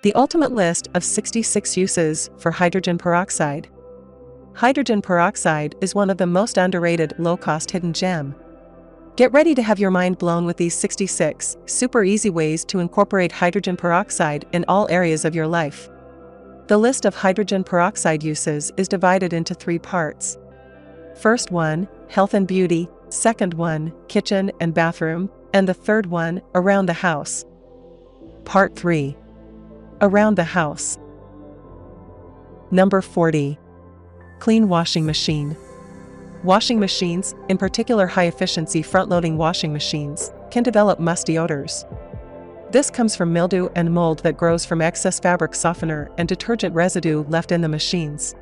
The ultimate list of 66 uses for hydrogen peroxide. Hydrogen peroxide is one of the most underrated, low-cost hidden gem. Get ready to have your mind blown with these 66 super easy ways to incorporate hydrogen peroxide in all areas of your life. The list of hydrogen peroxide uses is divided into 3 parts. First one, health and beauty, second one, kitchen and bathroom, and the third one, around the house. Part 3. Around the house. Number 40. Clean washing machine. Washing machines, in particular high-efficiency front-loading washing machines, can develop musty odors. This comes from mildew and mold that grows from excess fabric softener and detergent residue left in the machines.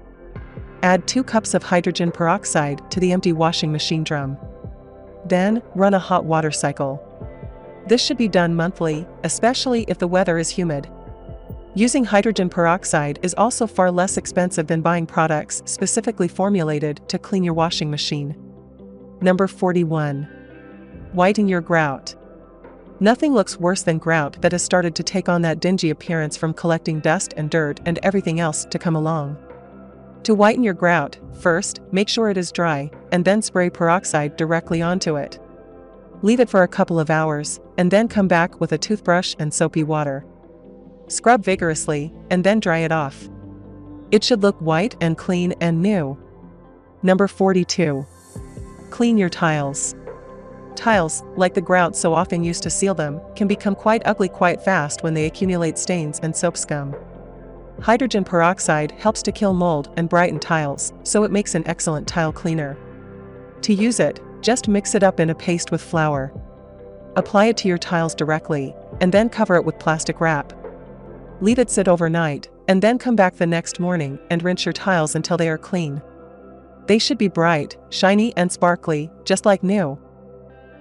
Add 2 cups of hydrogen peroxide to the empty washing machine drum. Then, run a hot water cycle. This should be done monthly, especially if the weather is humid. Using hydrogen peroxide is also far less expensive than buying products specifically formulated to clean your washing machine. Number 41. Whiten your grout. Nothing looks worse than grout that has started to take on that dingy appearance from collecting dust and dirt and everything else to come along. To whiten your grout, first, make sure it is dry, and then spray peroxide directly onto it. Leave it for a couple of hours, and then come back with a toothbrush and soapy water. Scrub vigorously, and then dry it off. It should look white and clean and new. Number 42. Clean your tiles. Tiles, like the grout so often used to seal them, can become quite ugly quite fast when they accumulate stains and soap scum. Hydrogen peroxide helps to kill mold and brighten tiles, so it makes an excellent tile cleaner. To use it, just mix it up in a paste with flour. Apply it to your tiles directly, and then cover it with plastic wrap. Leave it sit overnight, and then come back the next morning and rinse your tiles until they are clean. They should be bright, shiny and sparkly, just like new.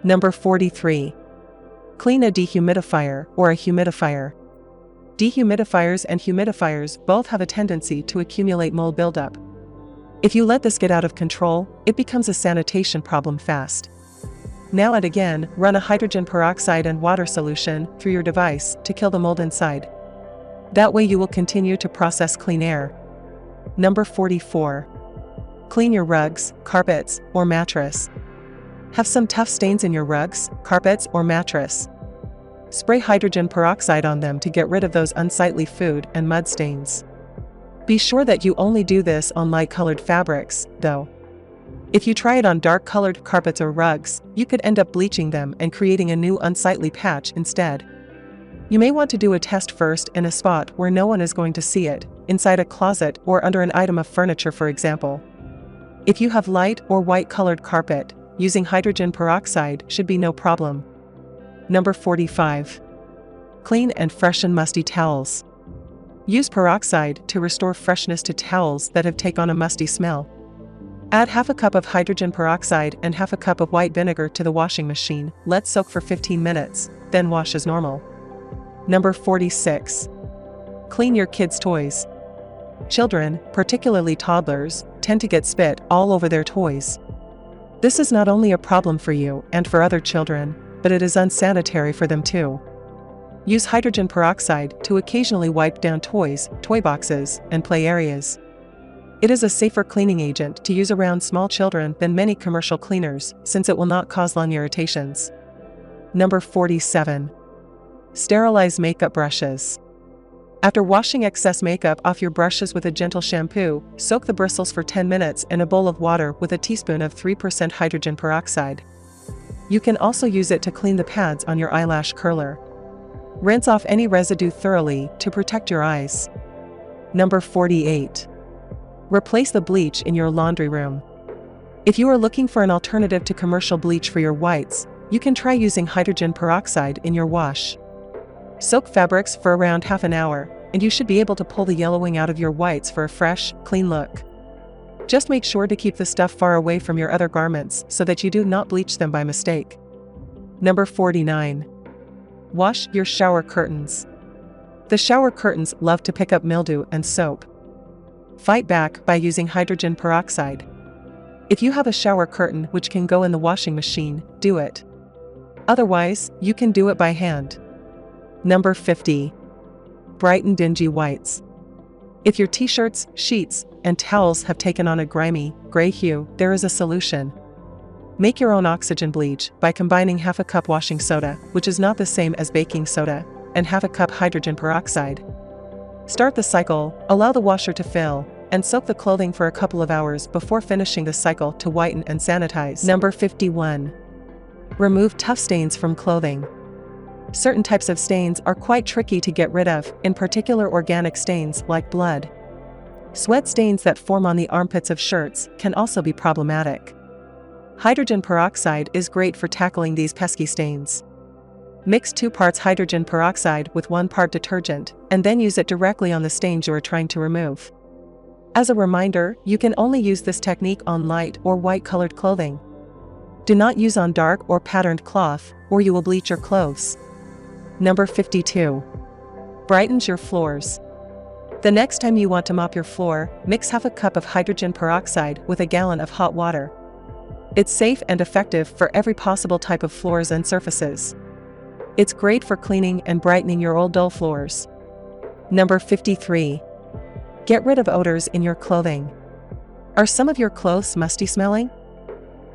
Number 43. Clean a dehumidifier or a humidifier. Dehumidifiers and humidifiers both have a tendency to accumulate mold buildup. If you let this get out of control, it becomes a sanitation problem fast. Now and again, run a hydrogen peroxide and water solution through your device to kill the mold inside. That way you will continue to process clean air. Number 44. Clean your rugs, carpets, or mattress. Have some tough stains in your rugs, carpets, or mattress? Spray hydrogen peroxide on them to get rid of those unsightly food and mud stains. Be sure that you only do this on light-colored fabrics, though. If you try it on dark-colored carpets or rugs, you could end up bleaching them and creating a new unsightly patch instead. You may want to do a test first in a spot where no one is going to see it, inside a closet or under an item of furniture for example. If you have light or white-colored carpet, using hydrogen peroxide should be no problem. Number 45. Clean and freshen musty towels. Use peroxide to restore freshness to towels that have taken on a musty smell. Add half a cup of hydrogen peroxide and half a cup of white vinegar to the washing machine, let soak for 15 minutes, then wash as normal. Number 46. Clean your kids' toys. Children, particularly toddlers, tend to get spit all over their toys. This is not only a problem for you and for other children, but it is unsanitary for them too. Use hydrogen peroxide to occasionally wipe down toys, toy boxes, and play areas. It is a safer cleaning agent to use around small children than many commercial cleaners, since it will not cause lung irritations. Number 47. Sterilize makeup brushes. After washing excess makeup off your brushes with a gentle shampoo, soak the bristles for 10 minutes in a bowl of water with a teaspoon of 3% hydrogen peroxide. You can also use it to clean the pads on your eyelash curler. Rinse off any residue thoroughly to protect your eyes. Number 48. Replace the bleach in your laundry room. If you are looking for an alternative to commercial bleach for your whites, you can try using hydrogen peroxide in your wash. Soak fabrics for around half an hour, and you should be able to pull the yellowing out of your whites for a fresh, clean look. Just make sure to keep the stuff far away from your other garments so that you do not bleach them by mistake. Number 49. Wash your shower curtains. The shower curtains love to pick up mildew and soap. Fight back by using hydrogen peroxide. If you have a shower curtain which can go in the washing machine, do it. Otherwise, you can do it by hand. Number 50. Brighten dingy whites. If your t-shirts, sheets, and towels have taken on a grimy, gray hue, there is a solution. Make your own oxygen bleach by combining half a cup washing soda, which is not the same as baking soda, and half a cup hydrogen peroxide. Start the cycle, allow the washer to fill, and soak the clothing for a couple of hours before finishing the cycle to whiten and sanitize. Number 51. Remove tough stains from clothing. Certain types of stains are quite tricky to get rid of, in particular organic stains like blood. Sweat stains that form on the armpits of shirts can also be problematic. Hydrogen peroxide is great for tackling these pesky stains. Mix 2 parts hydrogen peroxide with 1 part detergent, and then use it directly on the stains you are trying to remove. As a reminder, you can only use this technique on light or white colored clothing. Do not use on dark or patterned cloth, or you will bleach your clothes. Number 52. Brightens your floors. The next time you want to mop your floor, mix half a cup of hydrogen peroxide with a gallon of hot water. It's safe and effective for every possible type of floors and surfaces. It's great for cleaning and brightening your old dull floors. Number 53. Get rid of odors in your clothing. Are some of your clothes musty smelling?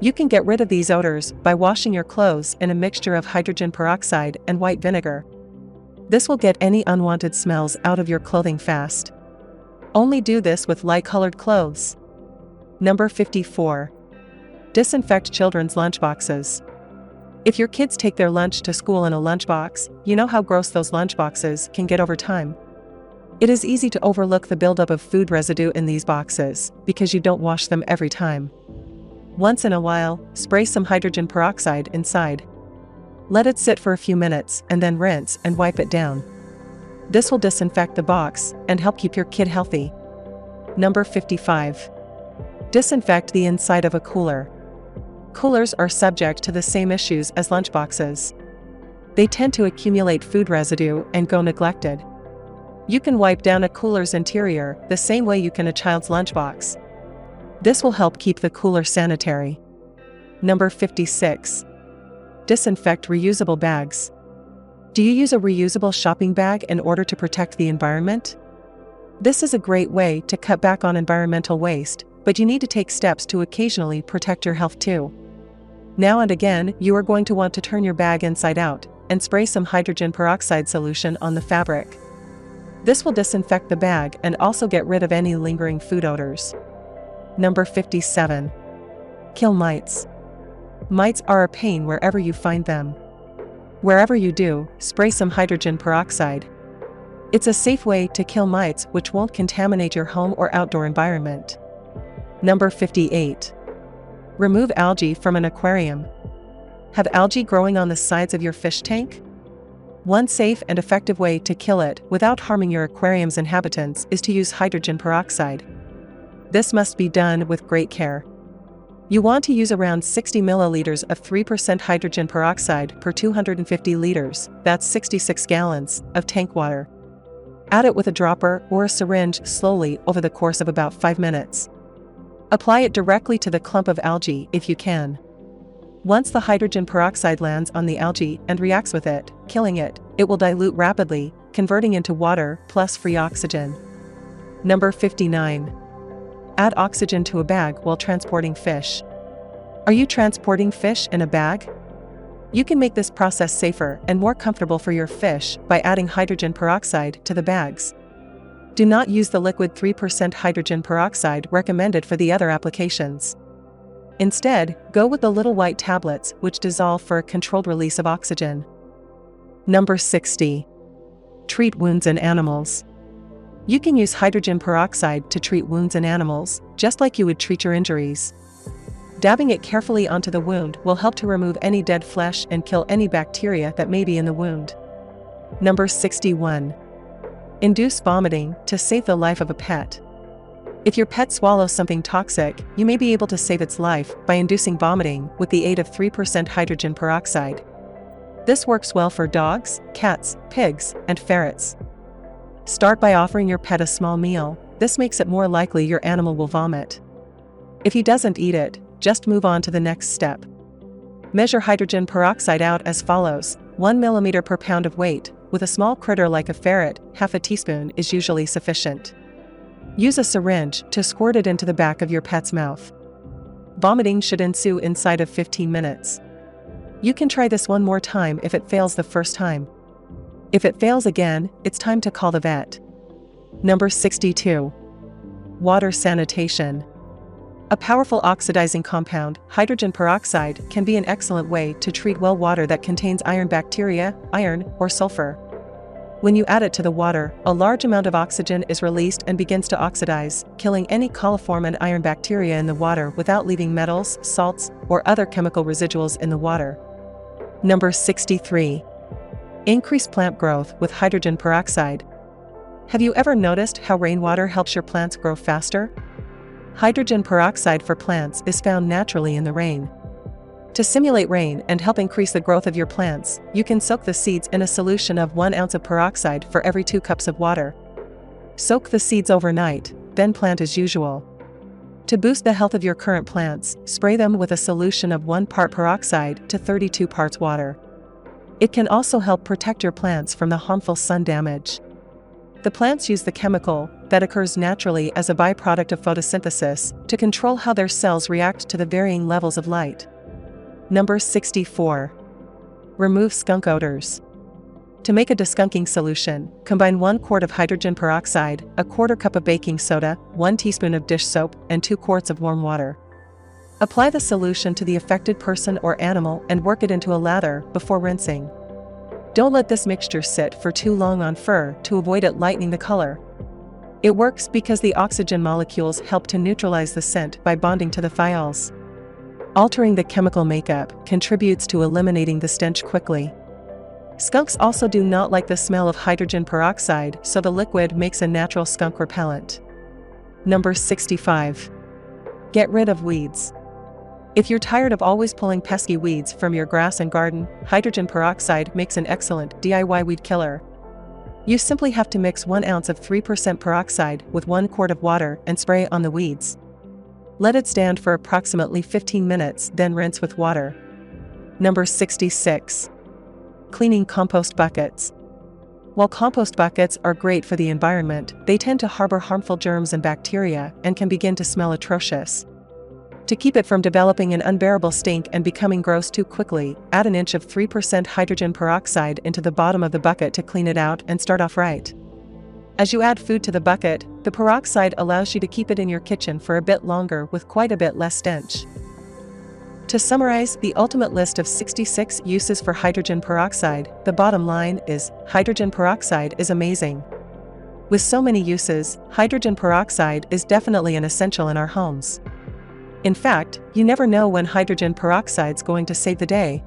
You can get rid of these odors by washing your clothes in a mixture of hydrogen peroxide and white vinegar. This will get any unwanted smells out of your clothing fast. Only do this with light-colored clothes. Number 54. Disinfect children's lunchboxes. If your kids take their lunch to school in a lunchbox, you know how gross those lunchboxes can get over time. It is easy to overlook the buildup of food residue in these boxes because you don't wash them every time. Once in a while, spray some hydrogen peroxide inside. Let it sit for a few minutes and then rinse and wipe it down. This will disinfect the box and help keep your kid healthy. Number 55. Disinfect the inside of a cooler. Coolers are subject to the same issues as lunchboxes. They tend to accumulate food residue and go neglected. You can wipe down a cooler's interior the same way you can a child's lunchbox. This will help keep the cooler sanitary. Number 56. Disinfect reusable bags. Do you use a reusable shopping bag in order to protect the environment? This is a great way to cut back on environmental waste, but you need to take steps to occasionally protect your health too. Now and again, you are going to want to turn your bag inside out and spray some hydrogen peroxide solution on the fabric. This will disinfect the bag and also get rid of any lingering food odors. Number 57. Kill mites. Mites are a pain wherever you find them. Wherever you do, spray some hydrogen peroxide. It's a safe way to kill mites which won't contaminate your home or outdoor environment. Number 58. Remove algae from an aquarium. Have algae growing on the sides of your fish tank? One safe and effective way to kill it without harming your aquarium's inhabitants is to use hydrogen peroxide. This must be done with great care. You want to use around 60 milliliters of 3% hydrogen peroxide per 250 liters, that's 66 gallons, of tank water. Add it with a dropper or a syringe slowly over the course of about 5 minutes. Apply it directly to the clump of algae if you can. Once the hydrogen peroxide lands on the algae and reacts with it, killing it, it will dilute rapidly, converting into water plus free oxygen. Number 59. Add oxygen to a bag while transporting fish. Are you transporting fish in a bag? You can make this process safer and more comfortable for your fish by adding hydrogen peroxide to the bags. Do not use the liquid 3% hydrogen peroxide recommended for the other applications. Instead, go with the little white tablets which dissolve for a controlled release of oxygen. Number 60. Treat wounds in animals. You can use hydrogen peroxide to treat wounds in animals, just like you would treat your injuries. Dabbing it carefully onto the wound will help to remove any dead flesh and kill any bacteria that may be in the wound. Number 61. Induce vomiting to save the life of a pet. If your pet swallows something toxic, you may be able to save its life by inducing vomiting with the aid of 3% hydrogen peroxide. This works well for dogs, cats, pigs, and ferrets. Start by offering your pet a small meal. This makes it more likely your animal will vomit. If he doesn't eat it, just move on to the next step. Measure hydrogen peroxide out as follows: 1 millimeter per pound of weight, with a small critter like a ferret, half a teaspoon is usually sufficient. Use a syringe to squirt it into the back of your pet's mouth. Vomiting should ensue inside of 15 minutes. You can try this one more time if it fails the first time. If it fails again, it's time to call the vet. Number 62. Water sanitation. A powerful oxidizing compound, hydrogen peroxide, can be an excellent way to treat well water that contains iron bacteria, iron, or sulfur. When you add it to the water, a large amount of oxygen is released and begins to oxidize, killing any coliform and iron bacteria in the water without leaving metals, salts, or other chemical residuals in the water. Number 63. Increase plant growth with hydrogen peroxide. Have you ever noticed how rainwater helps your plants grow faster? Hydrogen peroxide for plants is found naturally in the rain. To simulate rain and help increase the growth of your plants, you can soak the seeds in a solution of 1 ounce of peroxide for every 2 cups of water. Soak the seeds overnight, then plant as usual. To boost the health of your current plants, spray them with a solution of 1 part peroxide to 32 parts water. It can also help protect your plants from the harmful sun damage. The plants use the chemical, that occurs naturally as a byproduct of photosynthesis, to control how their cells react to the varying levels of light. Number 64. Remove skunk odors. To make a deskunking solution, combine 1 quart of hydrogen peroxide, a 1/4 cup of baking soda, 1 teaspoon of dish soap, and 2 quarts of warm water. Apply the solution to the affected person or animal and work it into a lather before rinsing. Don't let this mixture sit for too long on fur to avoid it lightening the color. It works because the oxygen molecules help to neutralize the scent by bonding to the thiols. Altering the chemical makeup contributes to eliminating the stench quickly. Skunks also do not like the smell of hydrogen peroxide, so the liquid makes a natural skunk repellent. Number 65. Get rid of weeds. If you're tired of always pulling pesky weeds from your grass and garden, hydrogen peroxide makes an excellent DIY weed killer. You simply have to mix 1 ounce of 3% peroxide with 1 quart of water and spray on the weeds. Let it stand for approximately 15 minutes, then rinse with water. Number 66. Cleaning compost buckets. While compost buckets are great for the environment, they tend to harbor harmful germs and bacteria and can begin to smell atrocious. To keep it from developing an unbearable stink and becoming gross too quickly, add an inch of 3% hydrogen peroxide into the bottom of the bucket to clean it out and start off right. As you add food to the bucket, the peroxide allows you to keep it in your kitchen for a bit longer with quite a bit less stench. To summarize the ultimate list of 66 uses for hydrogen peroxide, the bottom line is, hydrogen peroxide is amazing. With so many uses, hydrogen peroxide is definitely an essential in our homes. In fact, you never know when hydrogen peroxide's going to save the day.